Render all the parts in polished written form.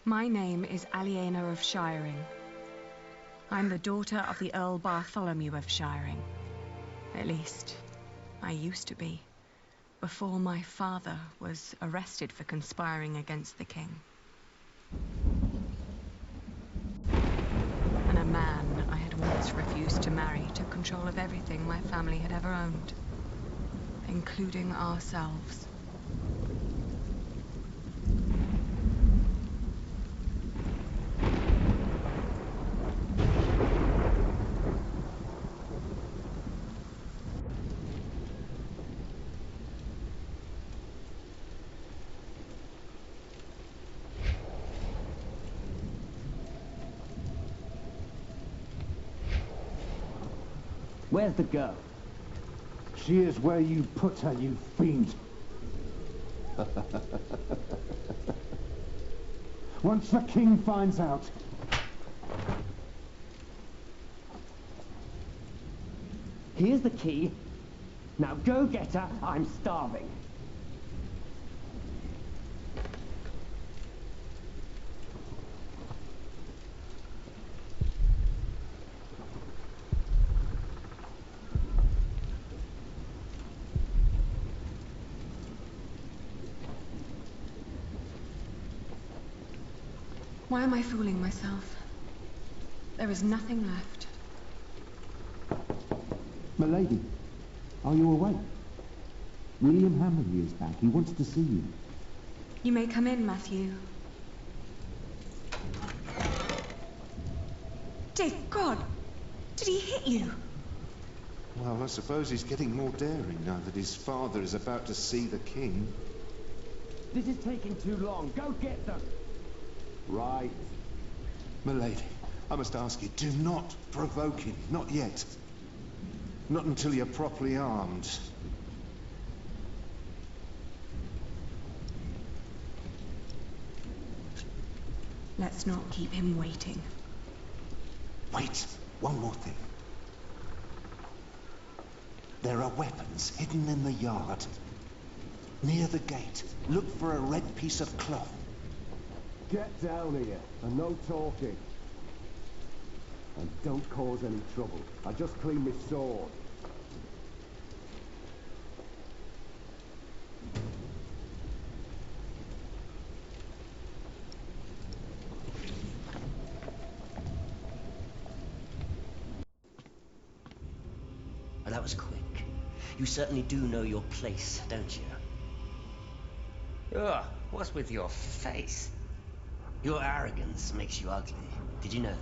My name is Aliena of Shiring. I'm the daughter of the Earl Bartholomew of Shiring. At least, I used to be, before my father was arrested for conspiring against the king. And a man I had once refused to marry took control of everything my family had ever owned, including ourselves. Where's the girl? She is where you put her, you fiend. Once the king finds out... Here's the key. Now go get her. I'm starving. Why am I fooling myself? There is nothing left. Milady, are you awake? William Hammerly is back. He wants to see you. You may come in, Matthew. Dear God! Did he hit you? Well, I suppose he's getting more daring now that his father is about to see the king. This is taking too long. Go get them. Right. Milady, I must ask you, do not provoke him. Not yet. Not until you're properly armed. Let's not keep him waiting. Wait, one more thing. There are weapons hidden in the yard. Near the gate, look for a red piece of cloth. Get down here, and no talking. And don't cause any trouble. I just cleaned my sword. Oh, that was quick. You certainly do know your place, don't you? Ugh, what's with your face? Your arrogance makes you ugly. Did you know that?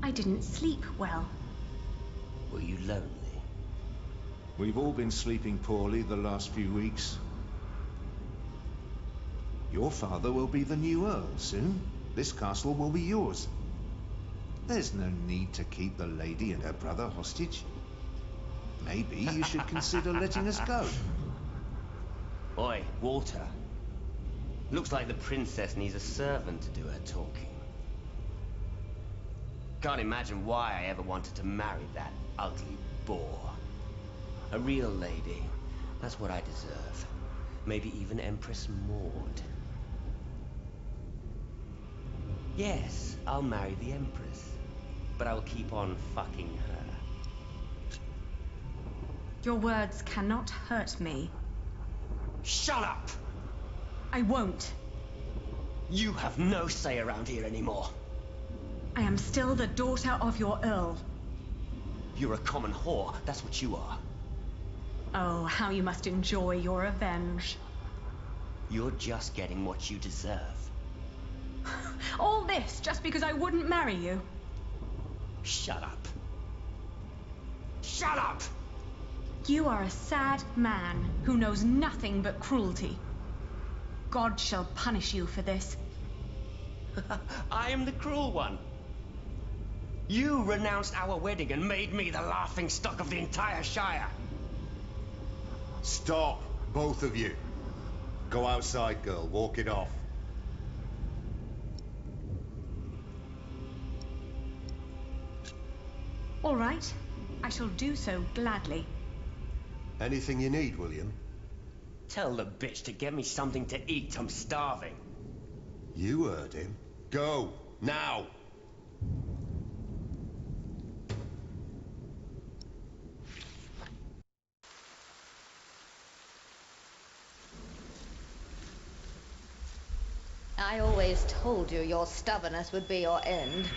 I didn't sleep well. Were you lonely? We've all been sleeping poorly the last few weeks. Your father will be the new Earl soon. This castle will be yours. There's no need to keep the lady and her brother hostage. Maybe you should consider letting us go. Oi, Walter. Looks like the princess needs a servant to do her talking. Can't imagine why I ever wanted to marry that ugly bore. A real lady. That's what I deserve. Maybe even Empress Maud. Yes, I'll marry the Empress. But I'll keep on fucking her. Your words cannot hurt me. Shut up! I won't. You have no say around here anymore. I am still the daughter of your Earl. You're a common whore, that's what you are. Oh, how you must enjoy your revenge. You're just getting what you deserve. All this just because I wouldn't marry you? Shut up. Shut up! You are a sad man who knows nothing but cruelty. God shall punish you for this. I am the cruel one. You renounced our wedding and made me the laughingstock of the entire Shire. Stop, both of you. Go outside, girl. Walk it off. All right, I shall do so gladly. Anything you need, William? Tell the bitch to get me something to eat. I'm starving. You heard him. Go, now! I always told you your stubbornness would be your end.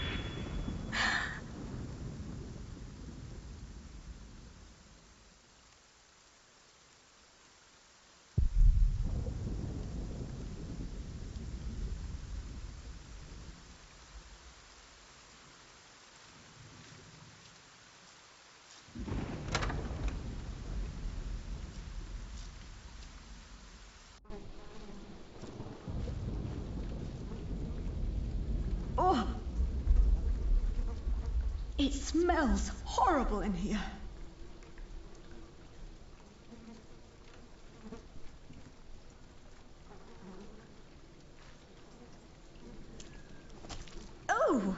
Oh! It smells horrible in here. Oh!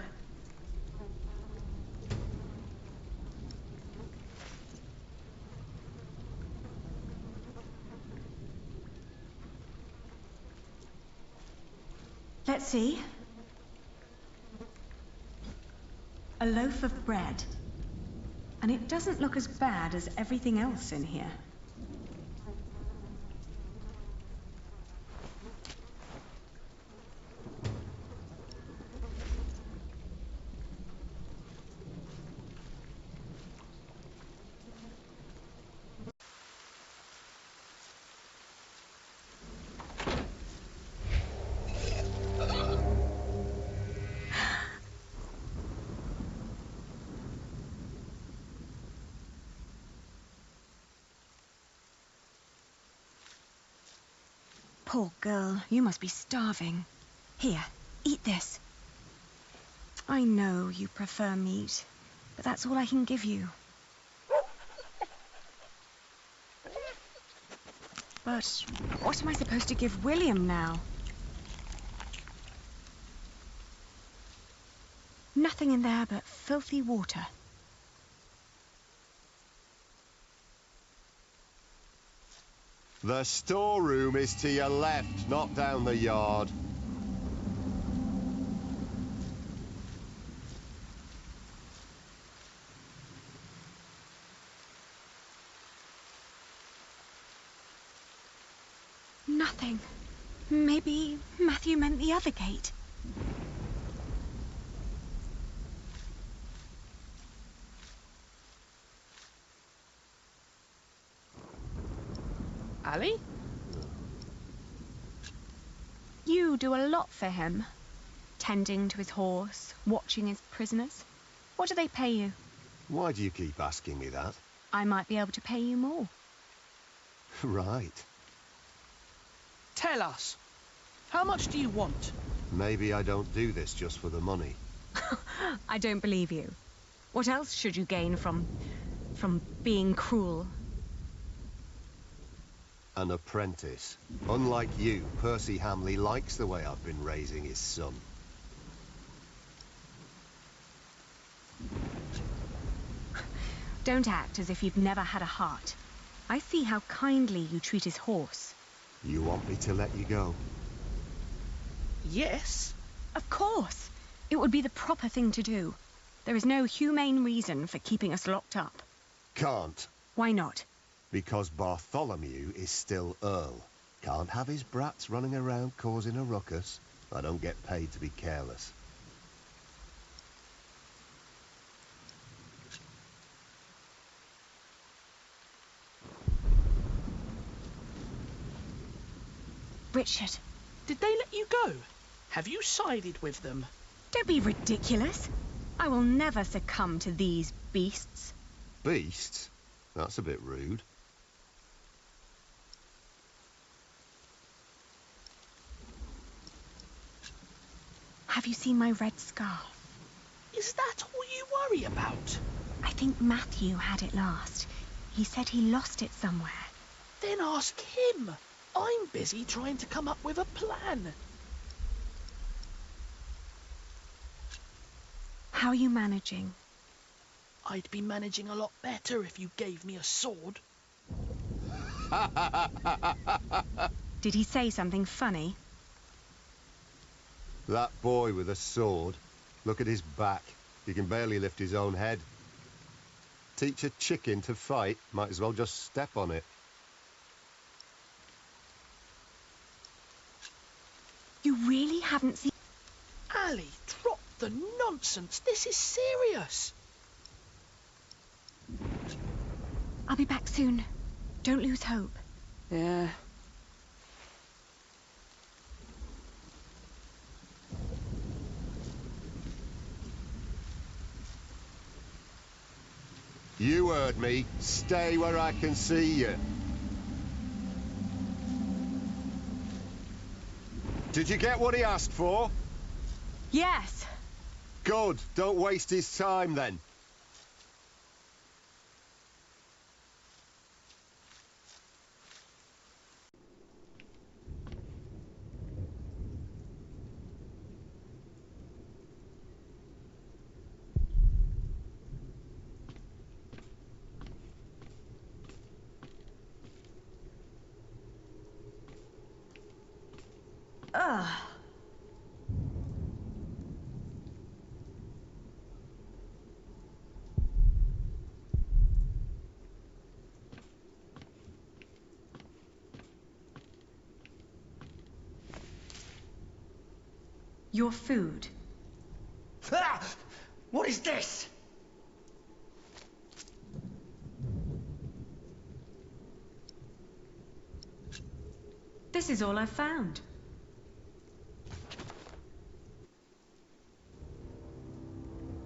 Let's see. A loaf of bread. And it doesn't look as bad as everything else in here. Poor girl, you must be starving. Here, eat this. I know you prefer meat, but that's all I can give you. But what am I supposed to give William now? Nothing in there but filthy water. The storeroom is to your left, not down the yard. Nothing. Maybe Matthew meant the other gate. Ali? You do a lot for him. Tending to his horse, watching his prisoners. What do they pay you? Why do you keep asking me that? I might be able to pay you more. Right. Tell us. How much do you want? Maybe I don't do this just for the money. I don't believe you. What else should you gain from being cruel? An apprentice. Unlike you, Percy Hamley likes the way I've been raising his son. Don't act as if you've never had a heart. I see how kindly you treat his horse. You want me to let you go? Yes. Of course. It would be the proper thing to do. There is no humane reason for keeping us locked up. Can't. Why not? Because Bartholomew is still Earl. Can't have his brats running around causing a ruckus. I don't get paid to be careless. Richard, Did they let you go? Have you sided with them? don't be ridiculous. I will never succumb to these beasts. Beasts? That's a bit rude. Have you seen my red scarf? Is that all you worry about? I think Matthew had it last. He said he lost it somewhere. Then ask him. I'm busy trying to come up with a plan. How are you managing? I'd be managing a lot better if you gave me a sword. Did he say something funny? That boy with a sword. Look at his back. He can barely lift his own head. Teach a chicken to fight, might as well just step on it. You really haven't seen... Ali, drop the nonsense. This is serious. I'll be back soon. Don't lose hope. Yeah. You heard me. Stay where I can see you. Did you get what he asked for? Yes. Good. Don't waste his time then. Ugh. Your food. Ah! What is this? This is all I've found.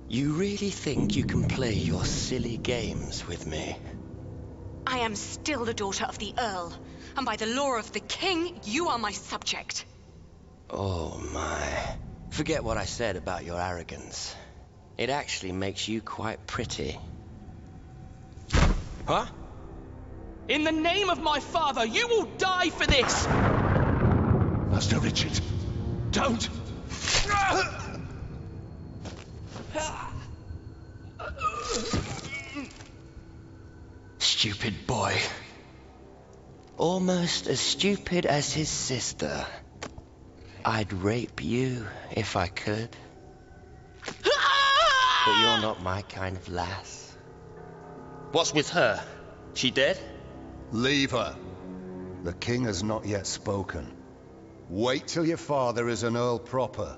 You really think you can play your silly games with me? I am still the daughter of the Earl, and by the law of the King, you are my subject. Oh my. Forget what I said about your arrogance. It actually makes you quite pretty. Huh? In the name of my father, you will die for this! Master Richard, don't! Stupid boy. Almost as stupid as his sister. I'd rape you if I could. But you're not my kind of lass. What's with her? She dead? Leave her. The king has not yet spoken. Wait till your father is an earl proper.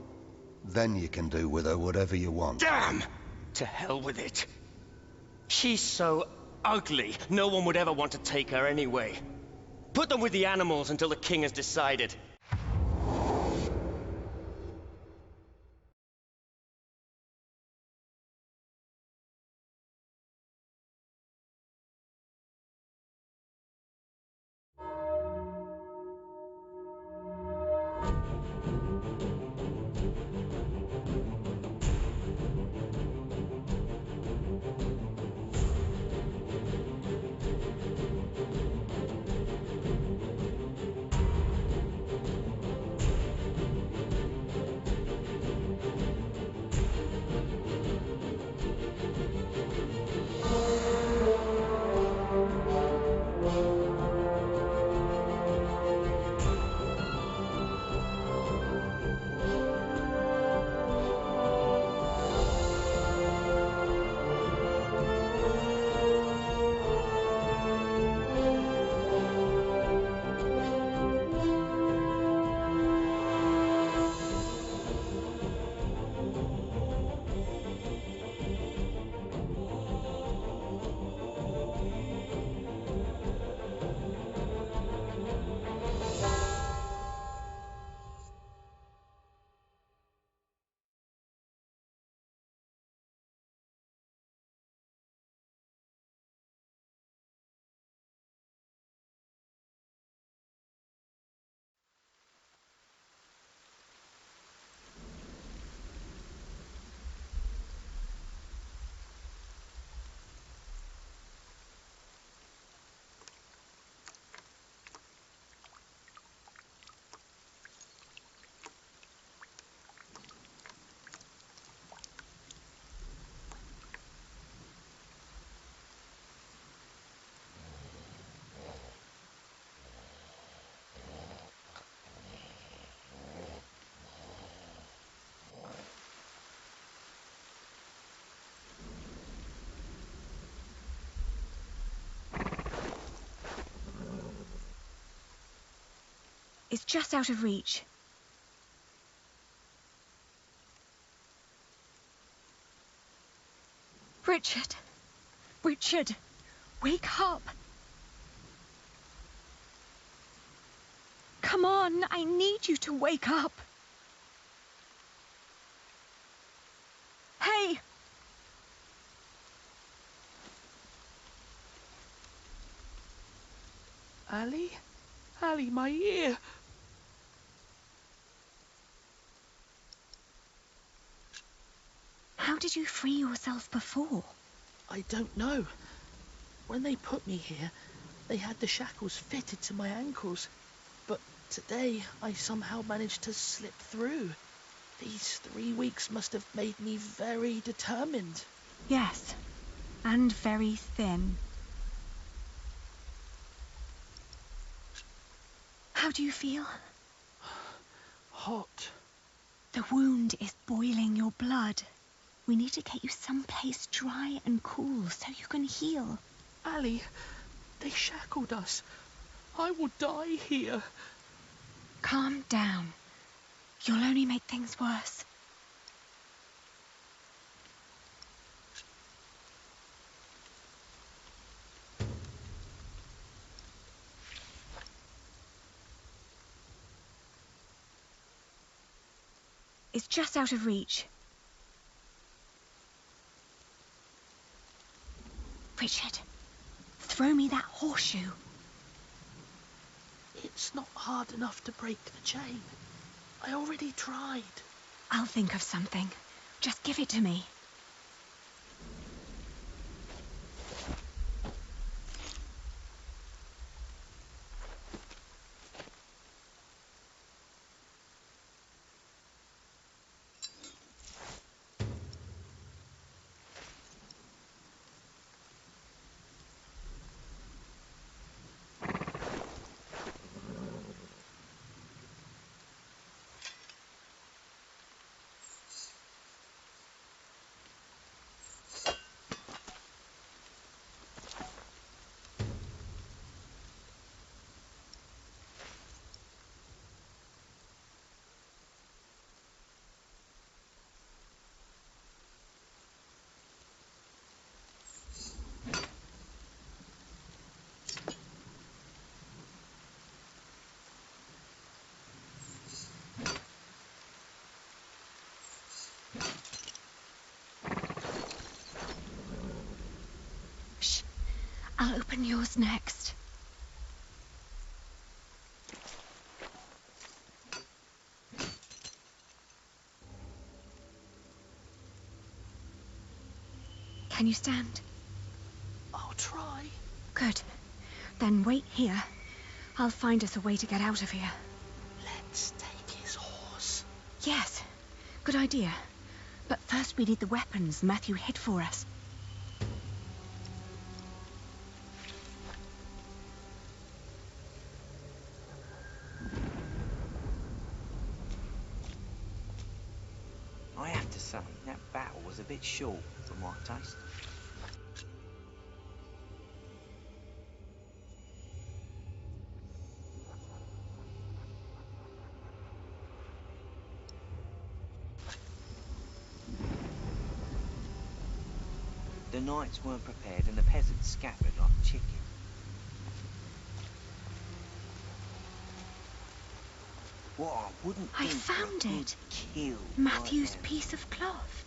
Then you can do with her whatever you want. Damn! To hell with it. She's so ugly, no one would ever want to take her anyway. Put them with the animals until the king has decided. It's just out of reach. Richard! Richard! Wake up! Come on, I need you to wake up! Hey! Ali? Ali, my ear! How did you free yourself before? I don't know. When they put me here, they had the shackles fitted to my ankles. But today, I somehow managed to slip through. These 3 weeks must have made me very determined. Yes, and very thin. How do you feel? Hot. The wound is boiling your blood. We need to get you someplace dry and cool so you can heal. Ali, they shackled us. I will die here. Calm down. You'll only make things worse. It's just out of reach. Richard, throw me that horseshoe. It's not hard enough to break the chain. I already tried. I'll think of something. Just give it to me. I'll open yours next. Can you stand? I'll try. Good. Then wait here. I'll find us a way to get out of here. Let's take his horse. Yes. Good idea. But first we need the weapons Matthew hid for us. I have to say, that battle was a bit short for my taste. The knights weren't prepared and the peasants scattered like chickens. What I wouldn't I think found would it. kill Matthew's right now. piece of cloth.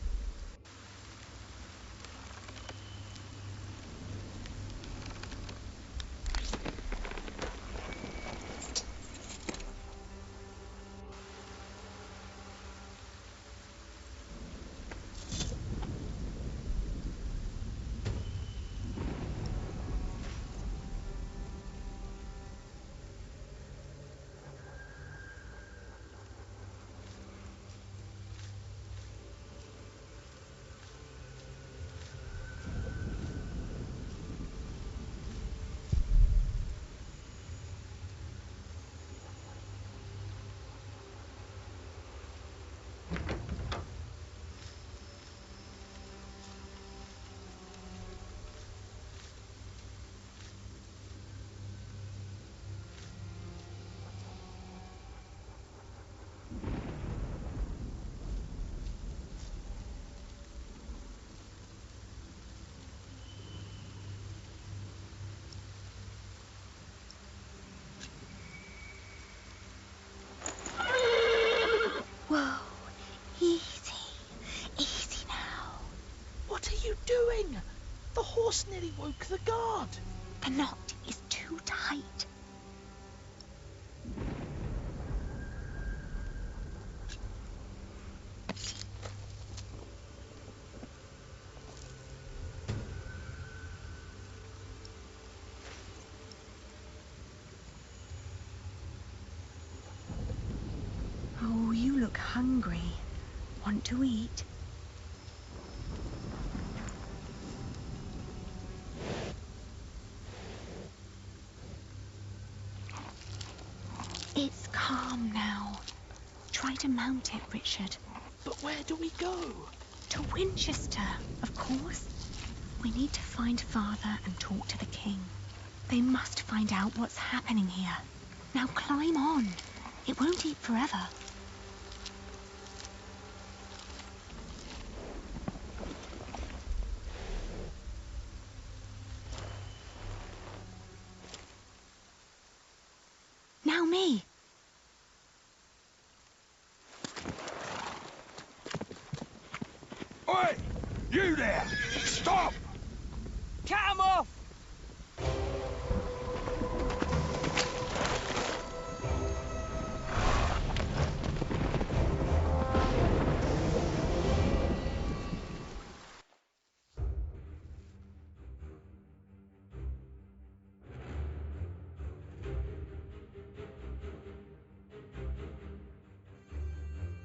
just nearly woke the guard. The knot is too tight. Oh, you look hungry. Want to eat? It's calm now. Try to mount it, Richard. But where do we go? To Winchester, of course. We need to find Father and talk to the King. They must find out what's happening here. Now climb on. It won't eat forever. Now me. Oi! You there! Stop! Cut him off!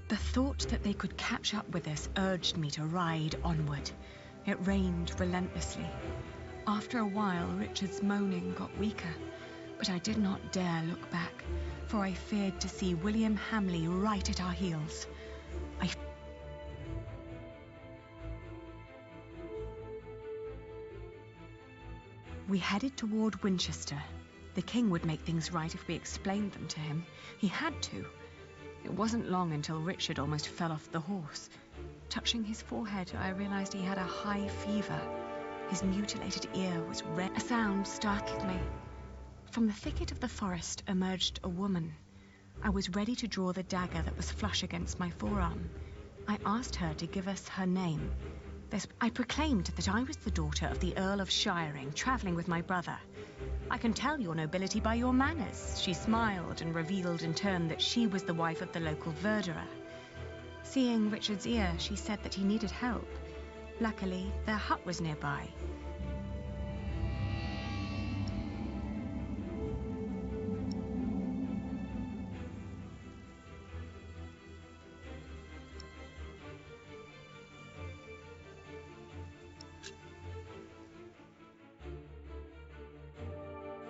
The thought that they could catch up with us urged me to ride onward. It rained relentlessly. After a while, Richard's moaning got weaker, but I did not dare look back, for I feared to see William Hamley right at our heels. We headed toward Winchester. The King would make things right if we explained them to him. He had to. It wasn't long until Richard almost fell off the horse. Touching his forehead, I realized he had a high fever. His mutilated ear was red. A sound startled me. From the thicket of the forest emerged a woman. I was ready to draw the dagger that was flush against my forearm. I asked her to give us her name. I proclaimed that I was the daughter of the Earl of Shiring, traveling with my brother. I can tell your nobility by your manners. She smiled and revealed in turn that she was the wife of the local verderer. Seeing Richard's ear, she said that he needed help. Luckily, their hut was nearby.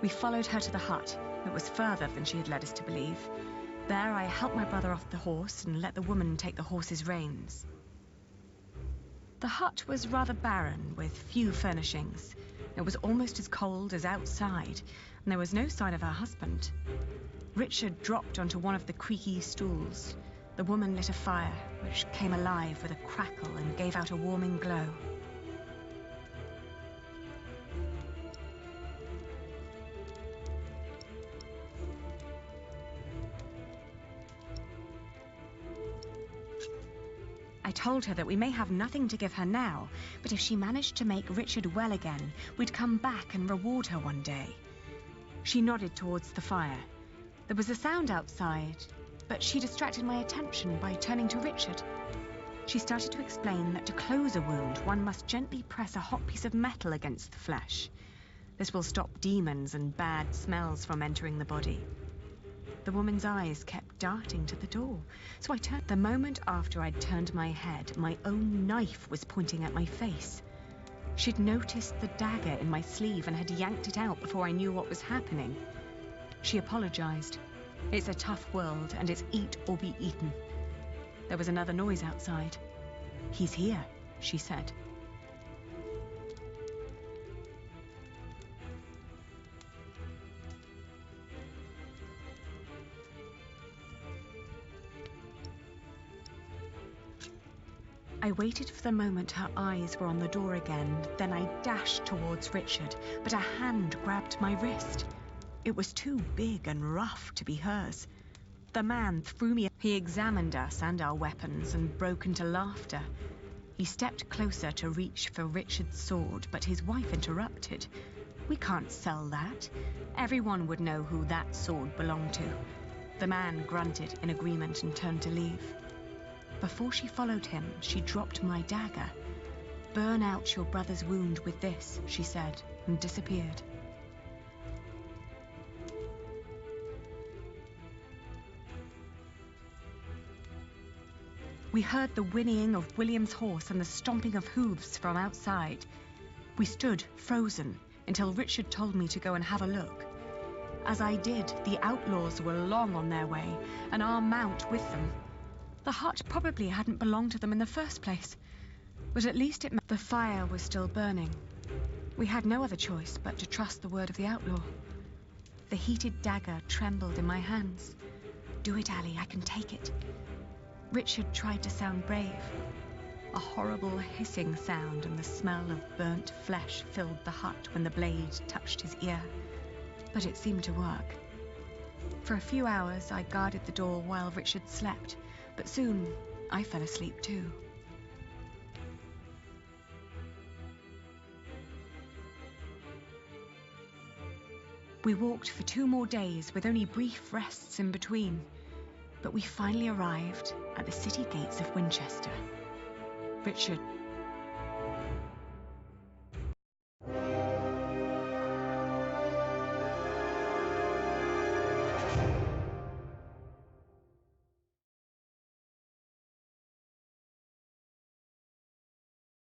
We followed her to the hut. It was further than she had led us to believe. There I helped my brother off the horse and let the woman take the horse's reins. The hut was rather barren, with few furnishings. It was almost as cold as outside, and there was no sign of her husband. Richard dropped onto one of the creaky stools. The woman lit a fire, which came alive with a crackle and gave out a warming glow. I told her that we may have nothing to give her now, but if she managed to make Richard well again, we'd come back and reward her one day. She nodded towards the fire. There was a sound outside, but she distracted my attention by turning to Richard. She started to explain that to close a wound, one must gently press a hot piece of metal against the flesh. This will stop demons and bad smells from entering the body. The woman's eyes kept darting to the door, so I turned. The moment after I'd turned my head, my own knife was pointing at my face. She'd noticed the dagger in my sleeve and had yanked it out before I knew what was happening. She apologized. It's a tough world, and it's eat or be eaten. There was another noise outside. He's here, she said. I waited for the moment her eyes were on the door again, then I dashed towards Richard, but a hand grabbed my wrist. It was too big and rough to be hers. The man threw me. He examined us and our weapons and broke into laughter. We stepped closer to reach for Richard's sword, but his wife interrupted. We can't sell that. Everyone would know who that sword belonged to. The man grunted in agreement and turned to leave. Before she followed him, she dropped my dagger. "Burn out your brother's wound with this," she said, and disappeared. We heard the whinnying of William's horse and the stomping of hooves from outside. We stood frozen until Richard told me to go and have a look. As I did, the outlaws were long on their way, and our mount with them. The hut probably hadn't belonged to them in the first place, but at least it meant the fire was still burning. We had no other choice but to trust the word of the outlaw. The heated dagger trembled in my hands. "Do it, Ali, I can take it." Richard tried to sound brave. A horrible hissing sound and the smell of burnt flesh filled the hut when the blade touched his ear. But it seemed to work. For a few hours I guarded the door while Richard slept, but soon I fell asleep too. We walked for 2 more days with only brief rests in between, but we finally arrived at the city gates of Winchester. Richard